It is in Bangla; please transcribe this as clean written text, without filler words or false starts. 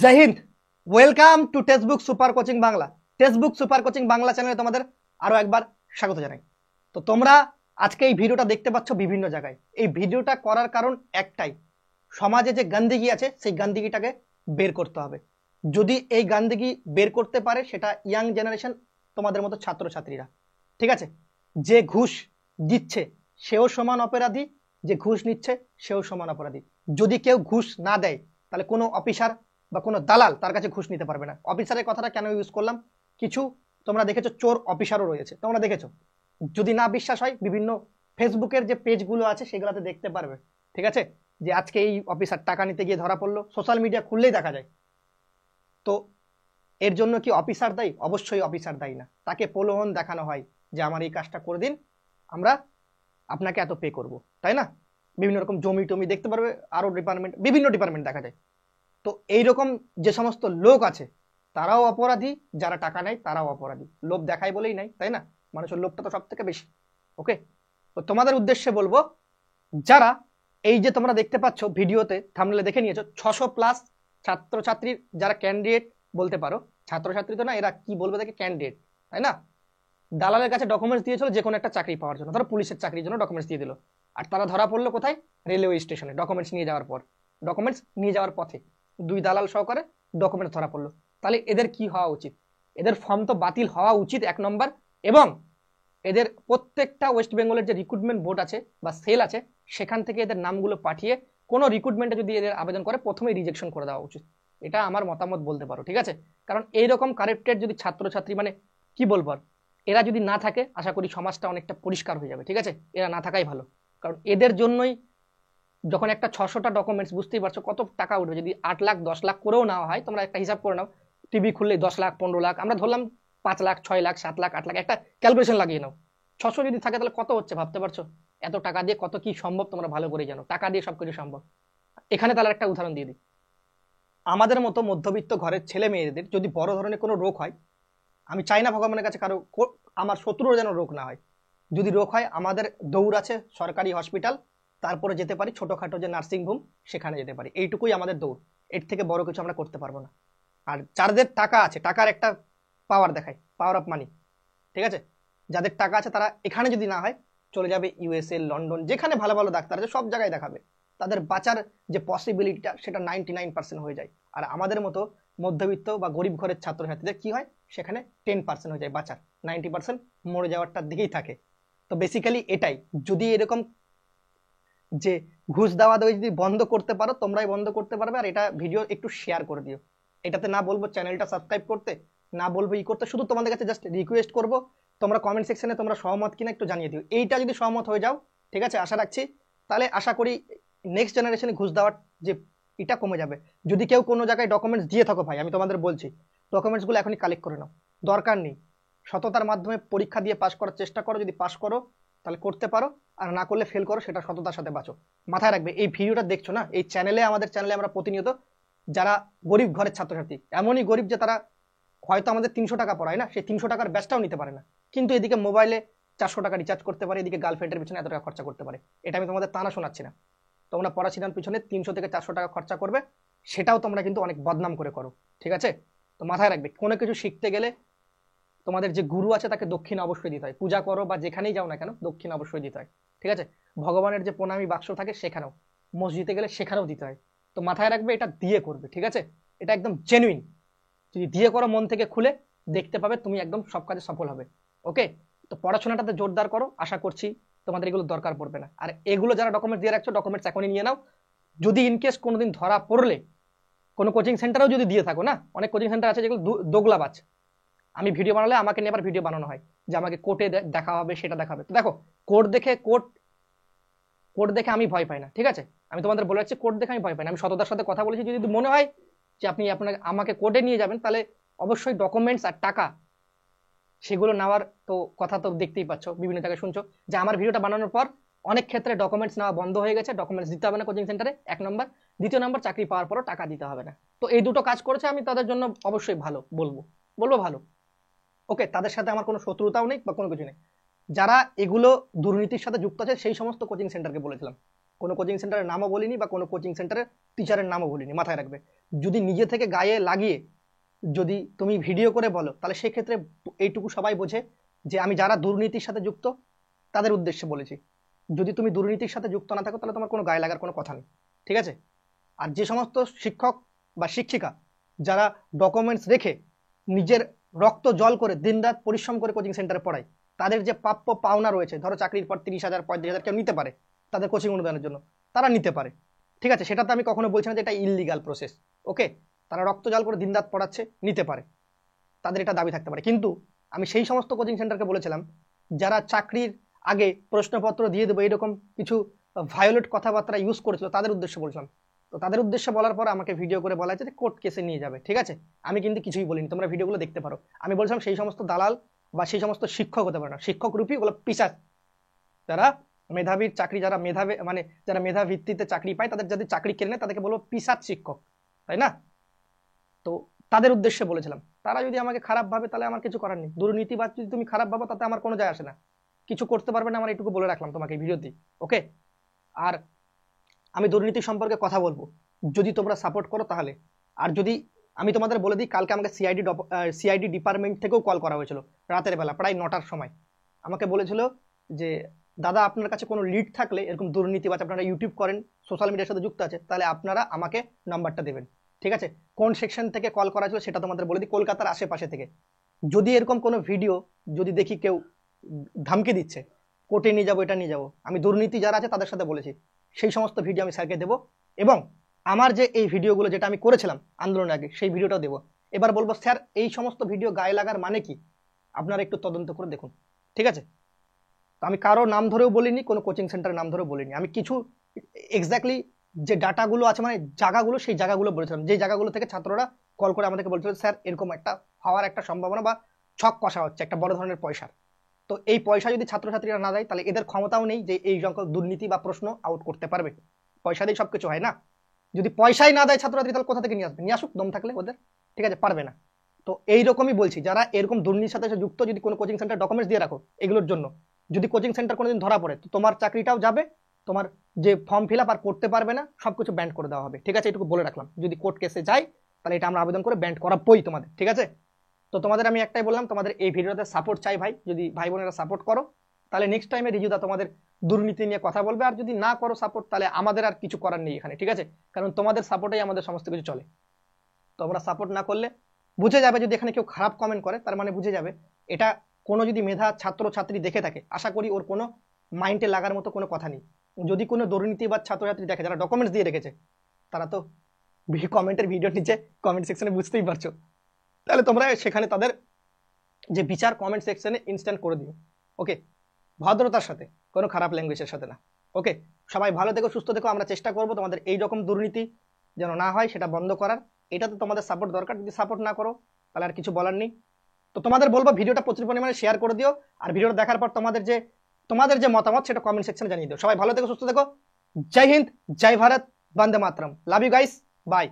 জয় হিন্দ। Welcome to textbook super coaching Bangla. Textbook super coaching Bangla চ্যানেলে তোমাদের আরো একবার স্বাগত জানাই। তো তোমরা আজকে এই ভিডিওটা দেখতে পাচ্ছ বিভিন্ন জায়গায়। এই ভিডিওটা করার কারণ একটাই, সমাজে যে গন্দিগি আছে সেই গন্দিগিটাকে বের করতে হবে। যদি এই গন্দিগি বের করতে পারে সেটা ইয়াং জেনারেশন, তোমাদের মতো ছাত্রছাত্রীরা, ঠিক আছে। যে ঘুষ দিচ্ছে সেও সমান অপরাধী, যে ঘুষ নিচ্ছে সেও সমান অপরাধী। যদি কেউ ঘুষ না দেয় তাহলে কোনো অফিসার বা কোনো দালাল তার কাছে ঘুষ নিতে পারবে না। অফিসারের কথাটা কেন ইউজ করলাম, কিছু তোমরা দেখেছো চোর অফিসারও রয়েছে, তোমরা দেখেছো। যদি না বিশ্বাস হয় বিভিন্ন ফেসবুকের যে পেজগুলো আছে সেগুলোতে দেখতে পারবে, ঠিক আছে, যে আজকে এই অফিসার টাকা নিতে গিয়ে ধরা পড়লো, সোশ্যাল মিডিয়া খুললেই দেখা যায়। তো এর জন্য কি অফিসার দায়ী? অবশ্যই অফিসার দায়ী না, তাকে প্রলোভন দেখানো হয় যে আমার এই কাজটা করে দিন, আমরা আপনাকে এত পে করব, তাই না। বিভিন্ন রকম জমি টমি দেখতে পারবে, আরো ডিপার্টমেন্ট, বিভিন্ন ডিপার্টমেন্ট দেখা যায়। তো এইরকম যে সমস্ত লোক আছে তারাও অপরাধী, যারা টাকা নেয় তারাও অপরাধী। লোভ দেখায় বলেই নাই, তাই না, মানুষের লোভটা তো সব থেকে বেশি। ওকে, তো তোমাদের উদ্দেশ্যে বলবো, যারা এই যে তোমরা দেখতে পাচ্ছ ভিডিওতে থাম্বনেলে দেখে নিয়েছো 600+ ছাত্রছাত্রীর যারা ক্যান্ডিডেট বলতে পারো, ছাত্রছাত্রী তো না, এরা কি বলবে দেখে ক্যান্ডিডেট, তাই না। দালালের কাছে ডকুমেন্টস দিয়েছিল যে কোনো একটা চাকরি পাওয়ার জন্য, ধরো পুলিশের চাকরির জন্য ডকুমেন্টস দিয়ে দিল, আর তারা ধরা পড়লো কোথায়? রেলওয়ে স্টেশনে। ডকুমেন্টস নিয়ে যাওয়ার পর, ডকুমেন্টস নিয়ে যাওয়ার পথে দুই দালাল সহকারে ডকুমেন্টস ধরা পড়লো। তাহলে এদের কি হওয়া উচিত? এদের ফর্ম তো বাতিল হওয়া উচিত, এক নম্বর। এবং এদের প্রত্যেকটা ওয়েস্ট বেঙ্গলের যে রিক্রুটমেন্ট বোর্ড আছে বা সেল আছে, সেখান থেকে এদের নামগুলো পাঠিয়ে কোনো রিক্রুটমেন্টে যদি এদের আবেদন করে প্রথমেই রিজেকশন করে দেওয়া উচিত। এটা আমার মতামত বলতে পারো, ঠিক আছে। কারণ এইরকম কারেক্টেড যদি ছাত্রছাত্রী, মানে কি বলবো আর, এরা যদি না থাকে আশা করি সমাজটা অনেকটা পরিষ্কার হয়ে যাবে, ঠিক আছে। এরা না থাকাই ভালো, কারণ এদের জন্যই যখন একটা 600টা ডকুমেন্টস, বুঝতেই পারছো কত টাকা উঠবে। যদি 8 লাখ 10 লাখ করেও নেওয়া হয়, তোমরা একটা হিসাব করে নাও, টিভি খুললে 10 লাখ 15 লাখ, আমরা ধরলাম 5 লাখ 6 লাখ 7 লাখ 8 লাখ, একটা ক্যালকুলেশন লাগিয়ে নাও। 600 যদি থাকে তাহলে কত হচ্ছে ভাবতে পারছো? এত টাকা দিয়ে কত কি সম্ভব তোমরা ভালো করে জানো, টাকা দিয়ে সবকিছু সম্ভব। এখানে তাহলে একটা উদাহরণ দিয়ে দিই, আমাদের মতো মধ্যবিত্ত ঘরের ছেলে মেয়েদের যদি বড় ধরনের কোনো রোগ হয়, আমি চাই না ভগবানের কাছে কারো, আমার শত্রুরও যেন রোগ না হয়, যদি রোগ হয় আমাদের দৌড় আছে সরকারি হসপিটাল, তারপরে যেতে পারি ছোটখাটো যে নার্সিং হোম সেখানে যেতে পারি, এইটুকুই আমাদের দৌড়। এর থেকে বড় কিছু আমরা করতে পারবো না। আর যাদের টাকা আছে, টাকার একটা পাওয়ার দেখায়, পাওয়ার অফ মানি, ঠিক আছে, যাদের টাকা আছে তারা এখানে যদি না হয় চলে যাবে ইউএসএ, লন্ডন, যেখানে ভালো ভালো ডাক্তার আছে সব জায়গায় দেখাবে, তাদের বাঁচার যে পসিবিলিটিটা সেটা 99% হয়ে যায়। আর আমাদের মতো মধ্যবিত্ত বা গরিব ঘরের ছাত্রছাত্রীদের কি হয়, সেখানে 10% হয়ে যায় বাঁচার, 90% মরে যাওয়ারটার দিকেই থাকে। তো বেসিক্যালি এটাই, যদি এরকম যে ঘুষ দেওয়া দেওয়া যদি বন্ধ করতে পারো, তোমরাই বন্ধ করতে পারবে। আর এটা ভিডিও একটু শেয়ার করে দিও, এটাতে না বলবো চ্যানেলটা সাবস্ক্রাইব করতে, না বলবো ই করতে, শুধু তোমাদের কাছে জাস্ট রিকোয়েস্ট করবো, তোমরা কমেন্ট সেকশনে তোমরা সহমত কিনা একটু জানিয়ে দিও। এইটা যদি সহমত হয়ে যাও, ঠিক আছে, আশা রাখছি, তাহলে আশা করি নেক্সট জেনারেশনে ঘুষ দেওয়ার যে এটা কমে যাবে। যদি কেউ কোনো জায়গায় ডকুমেন্টস দিয়ে থাকো ভাই, আমি তোমাদের বলছি ডকুমেন্টসগুলো এখনই কালেক্ট করে নাও, দরকার নেই। সততার মাধ্যমে পরীক্ষা দিয়ে পাশ করার চেষ্টা করো, যদি পাশ করো তাহলে করতে পারো, আর না করলে ফেল করো, সেটা সততার সাথে বাঁচো। মাথায় রাখবে, এই ভিডিওটা দেখছো না, এই চ্যানেলে, আমাদের চ্যানেলে আমরা প্রতিনিয়ত যারা গরিব ঘরের ছাত্রছাত্রী, এমনই গরিব যে তারা হয়তো আমাদের 300 টাকা পড়ায় না, সেই 300 টাকার ব্যাচটাও নিতে পারে না, কিন্তু এদিকে মোবাইলে 400 টাকা রিচার্জ করতে পারে, এদিকে গার্লফ্রেন্ডের পিছনে এত টাকা খরচা করতে পারে। এটা আমি তোমাদের তানা শোনাচ্ছি না, তোমরা পড়াশোনার পিছনে 300 থেকে 400 টাকা খরচা করবে, সেটাও তোমরা কিন্তু অনেক বদনাম করে করো, ঠিক আছে। তো মাথায় রাখবে, কোনো কিছু শিখতে গেলে তোমাদের যে গুরু আছে তাকে দক্ষিণ অবশ্যই দিতে হয়, পূজা করো বা যেখানেই যাও না কেন দক্ষিণ অবশ্যই দিতে হয়, ঠিক আছে। ভগবানের যে প্রণামী বাক্স থাকে সেখানেও, মসজিদে গেলে সেখানেও দিতে হয়। তো মাথায় রাখবে এটা দিয়ে করবে, ঠিক আছে, এটা একদম জেনুইন। যদি দিয়ে করো মন থেকে খুলে, দেখতে পাবে তুমি একদম সব কাজে সফল হবে। ওকে, তো পড়াশোনাটাতে জোরদার করো, আশা করছি তোমাদের এগুলো দরকার পড়বে না। আর এগুলো যারা ডকুমেন্টস দিয়ে রাখছো, ডকুমেন্টস এখনই নিয়ে নাও। যদি ইনকেস কোনোদিন ধরা পড়লে, কোনো কোচিং সেন্টারেও যদি দিয়ে থাকো না, অনেক কোচিং সেন্টার আছে যেগুলো দোগলাবাজ, আমি ভিডিও বানালে আমাকে নিয়ে আবার ভিডিও বানানো হয় যে আমাকে কোর্টে দেখা হবে, সেটা দেখাবে। তো দেখো, কোর্ট দেখে কোর্ট কোর্ট দেখে আমি ভয় পাই না, ঠিক আছে, আমি তোমাদের বলে যাচ্ছি, কোর্ট দেখে আমি ভয় পাই না। আমি সততার সাথে কথা বলেছি, যদি মনে হয় যে আপনি আপনাকে আমাকে কোর্টে নিয়ে যাবেন, তাহলে অবশ্যই ডকুমেন্টস আর টাকা সেগুলো নেওয়ার তো কথা তো দেখতেই পাচ্ছ, বিভিন্ন জায়গায় শুনছো যে আমার ভিডিওটা বানানোর পর অনেক ক্ষেত্রে ডকুমেন্টস নেওয়া বন্ধ হয়ে গেছে, ডকুমেন্টস দিতে হবে না কোচিং সেন্টারে, এক নম্বর। দ্বিতীয় নম্বর, চাকরি পাওয়ার পরও টাকা দিতে হবে না। তো এই দুটো কাজ করেছে, আমি তাদের জন্য অবশ্যই ভালো বলবো, বলবো ভালো। ওকে, তাদের সাথে আমার কোনো শত্রুতাও নেই বা কোনো কিছু নেই। যারা এগুলো দুর্নীতির সাথে যুক্ত আছে সেই সমস্ত কোচিং সেন্টারকে বলেছিলাম, কোনো কোচিং সেন্টারের নামও বলিনি বা কোনো কোচিং সেন্টারের টিচারের নামও বলিনি, মাথায় রাখবে। যদি নিজে থেকে গায়ে লাগিয়ে যদি তুমি ভিডিও করে বলো, তাহলে সেক্ষেত্রে এইটুকু সবাই বোঝে যে আমি যারা দুর্নীতির সাথে যুক্ত তাদের উদ্দেশ্যে বলেছি। যদি তুমি দুর্নীতির সাথে যুক্ত না থাকো তাহলে তোমার কোনো গায়ে লাগার কোনো কথা নেই, ঠিক আছে। আর যে সমস্ত শিক্ষক বা শিক্ষিকা যারা ডকুমেন্টস রেখে নিজের রক্ত জল করে দিনরাত পরিশ্রম করে কোচিং সেন্টারে পড়ায়, তাদের যে প্রাপ্য পাওনা রয়েছে, ধরো চাকরির পর 30,000 35,000 কেউ নিতে পারে তাদের কোচিং অনুদানের জন্য, তারা নিতে পারে, ঠিক আছে। সেটা তো আমি কখনো বলছি না যে এটা ইললিগাল প্রসেস, ওকে। তারা রক্ত জল করে দিনরাত পড়াচ্ছে, নিতে পারে, তাদের এটা দাবি থাকতে পারে। কিন্তু আমি সেই সমস্ত কোচিং সেন্টারকে বলেছিলাম যারা চাকরির আগে প্রশ্নপত্র দিয়ে দেবো এরকম কিছু ভায়োলেট কথাবার্তা ইউজ করেছিল, তাদের উদ্দেশ্যে বলছিলাম। তো তাদের উদ্দেশ্যে বলার পর আমাকে ভিডিও করে বলা হয়েছে যে কোর্ট কেসে নিয়ে যাবে, ঠিক আছে। আমি কিন্তু কিছুই বলিনি, তোমরা ভিডিওগুলো দেখতে পারো। আমি বলছিলাম সেই সমস্ত দালাল বা সেই সমস্ত শিক্ষক হতে পারে না, শিক্ষক রূপী ওগুলো পিশাচ, যারা মেধাবীর চাকরি, যারা মেধাবী মানে যারা মেধা ভিত্তিতে চাকরি পায়, তাদের যদি চাকরি কেড়ে নেয় তাদেরকে বলবো পিশাচ শিক্ষক, তাই না। তো তাদের উদ্দেশ্যে বলেছিলাম। তারা যদি আমাকে খারাপ ভাবে তাহলে আমার কিছু করার নেই। দুর্নীতিবাদ যদি তুমি খারাপ ভাবো তাতে আমার কোনো যায় আসে না, কিছু করতে পারবে না, আমার এটুকু বলে রাখলাম তোমাকে ভিডিওতে, ওকে। আর আমি দুর্নীতি সম্পর্কে কথা বলবো যদি তোমরা সাপোর্ট করো তাহলে। আর যদি আমি তোমাদের বলে দিই, কালকে আমাকে সিআইডি ডিপার্টমেন্ট থেকেও কল করা হয়েছিল রাতের বেলা প্রায় 9টার সময়। আমাকে বলেছিল যে দাদা আপনার কাছে কোনো লিড থাকলে এরকম দুর্নীতিবাজ, আপনারা ইউটিউব করেন, সোশ্যাল মিডিয়ার সাথে যুক্ত আছে, তাহলে আপনারা আমাকে নাম্বারটা দেবেন, ঠিক আছে। কোন সেকশন থেকে কল করা ছিল সেটা তোমাদের বলে দিই, কলকাতার আশেপাশে থেকে। যদি এরকম কোনো ভিডিও যদি দেখি কেউ ধমকে দিচ্ছে কোর্টে নিয়ে যাবো, এটা নিয়ে যাবো, আমি দুর্নীতি যারা আছে তাদের সাথে বলেছি, সেই সমস্ত ভিডিও আমি স্যারকে দেবো। এবং আমার যে এই ভিডিওগুলো যেটা আমি করেছিলাম আন্দোলনের আগে, সেই ভিডিওটাও দেবো। এবার বলবো স্যার এই সমস্ত ভিডিও গায়ে লাগার মানে কি, আপনারা একটু তদন্ত করে দেখুন, ঠিক আছে। তো আমি কারো নাম ধরেও বলিনি, কোনো কোচিং সেন্টারের নাম ধরেও বলিনি, আমি কিছু এক্স্যাক্টলি যে ডাটাগুলো আছে মানে জায়গাগুলো, সেই জায়গাগুলো বলেছিলাম, যে জায়গাগুলো থেকে ছাত্ররা কল করে আমাদেরকে বলছিল স্যার এরকম একটা হওয়ার একটা সম্ভাবনা বা ছক কষা হচ্ছে একটা বড় ধরনের পয়সার। তো এই পয়সা যদি ছাত্রছাত্রীরা না দেয় তাহলে এদের ক্ষমতাও নেই যে এই সংখ্যক দুর্নীতি বা প্রশ্ন আউট করতে পারবে। পয়সা দিয়ে সবকিছু হয় না। যদি পয়সাই না দেয় ছাত্রছাত্রী তাহলে কোথা থেকে নিয়ে আসবে, নিয়ে আসুক দম থাকলে ওদের, ঠিক আছে, পারবে না। তো এইরকমই বলছি, যারা এরকম দুর্নীতির সাথে যুক্ত, যদি কোনো কোচিং সেন্টার ডকুমেন্টস দিয়ে রাখো এগুলোর জন্য, যদি কোচিং সেন্টার কোনোদিন ধরা পড়ে তো তোমার চাকরিটাও যাবে, তোমার যে ফর্ম ফিল আপ আর করতে পারবে না, সবকিছু ব্যান্ড করে দেওয়া হবে, ঠিক আছে। এটুকু বলে রাখলাম, যদি কোর্ট কেসে যায় তাহলে এটা আমরা আবেদন করে ব্যান্ড করাবোই তোমাদের, ঠিক আছে। তো তোমাদের আমি একটাই বললাম, তোমাদের এই ভিডিওতে সাপোর্ট চাই ভাই, যদি ভাই বোনেরা সাপোর্ট করো তাহলে নেক্সট টাইমে রিজুদা তোমাদের দুর্নীতি নিয়ে কথা বলবে। আর যদি না করো সাপোর্ট তাহলে আমাদের আর কিছু করার নেই এখানে, ঠিক আছে। কারণ তোমাদের সাপোর্টেই আমাদের সমস্ত কিছু চলে। তোমরা সাপোর্ট না করলে বুঝে যাবে, যদি এখানে কেউ খারাপ কমেন্ট করে তার মানে বুঝে যাবে এটা কোনো যদি মেধা ছাত্র ছাত্রী দেখে থাকে, আশা করি ওর কোনো মাইন্ডে লাগার মতো কোনো কথা নেই। যদি কোনো দুর্নীতি বা ছাত্রছাত্রী দেখে যারা ডকুমেন্টস দিয়ে রেখেছে, তারা তো কমেন্টের ভিডিওর নিচে কমেন্ট সেকশনে বুঝতেই পারছো, তাহলে তোমরা সেখানে তাদের যে বিচার কমেন্ট সেকশনে ইনস্ট্যান্ট করে দিও, ওকে। ভদ্রতার সাথে, কোনো খারাপ ল্যাঙ্গুয়েজের সাথে না, ওকে। সবাই ভালো থেকো, সুস্থ থেকো। আমরা চেষ্টা করবো তোমাদের এই রকম দুর্নীতি যেন না হয় সেটা বন্ধ করার। এটা তো তোমাদের সাপোর্ট দরকার, যদি সাপোর্ট না করো তাহলে আর কিছু বলার নেই। তো তোমাদের বলবো ভিডিওটা প্রচুর পরিমাণে শেয়ার করে দিও, আর ভিডিওটা দেখার পর তোমাদের যে মতামত সেটা কমেন্ট সেকশনে জানিয়ে দিও। সবাই ভালো থেকো, সুস্থ থেকো। জয় হিন্দ, জয় ভারত, বন্দে মাতরম। Love you guys, by.